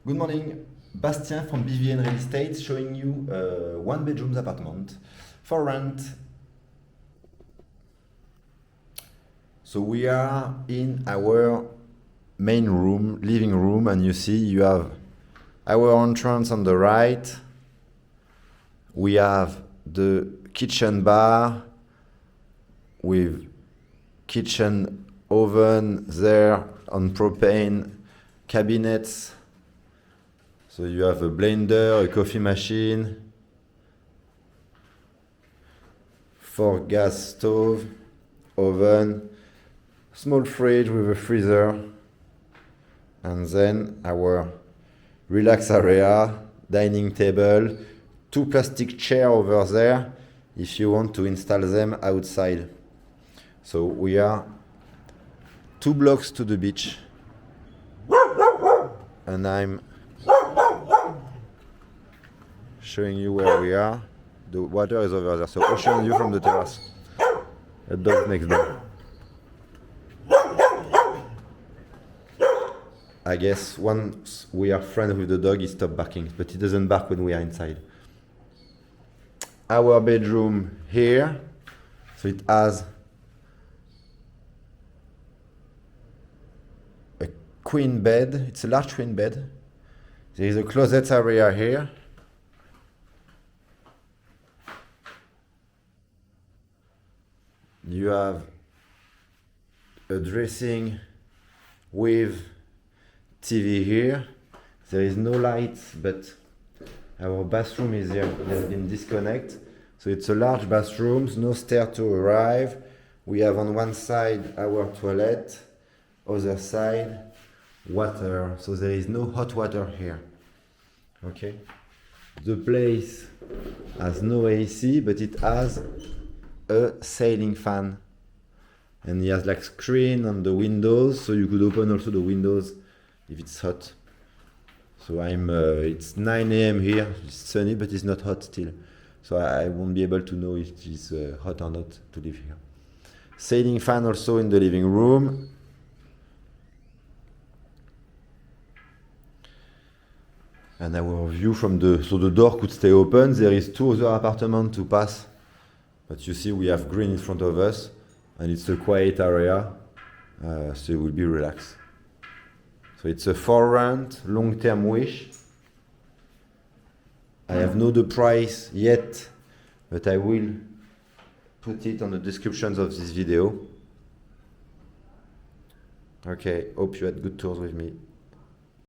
Good morning, Bastien from BVN Real Estate showing you a one-bedroom apartment for rent. So we are in our main room, living room, and you see you have our entrance on the right. We have the kitchen bar with kitchen oven there on propane, cabinets. So you have a blender, a coffee machine, 4 gas stove, oven, small fridge with a freezer, and then our relax area, dining table, 2 plastic chairs over there if you want to install them outside. So we are 2 blocks to the beach, and I'm showing you where we are. The water is over there, so ocean view from the terrace. A dog next door. I guess once we are friends with the dog, he stops barking, but he doesn't bark when we are inside. Our bedroom here, so it has a queen bed. It's a large queen bed. There is a closet area here. You have a dressing with TV here. There is no lights, but our bathroom is here. It has been disconnected. So it's a large bathroom, no stair to arrive. We have on one side our toilet, other side water. So there is no hot water here. Okay. The place has no AC, but it has a ceiling fan, and he has like screen on the windows, so you could open also the windows if it's hot. So it's 9 a.m. here, it's sunny, but it's not hot still, so I won't be able to know if it's hot or not to live here. Ceiling fan also in the living room. And our view from the door could stay open. There is 2 other apartments to pass, but you see we have green in front of us, and it's a quiet area, so you will be relaxed. So it's a for rent, long-term wish. I have no the price yet, but I will put it on the descriptions of this video. Okay, hope you had good tours with me.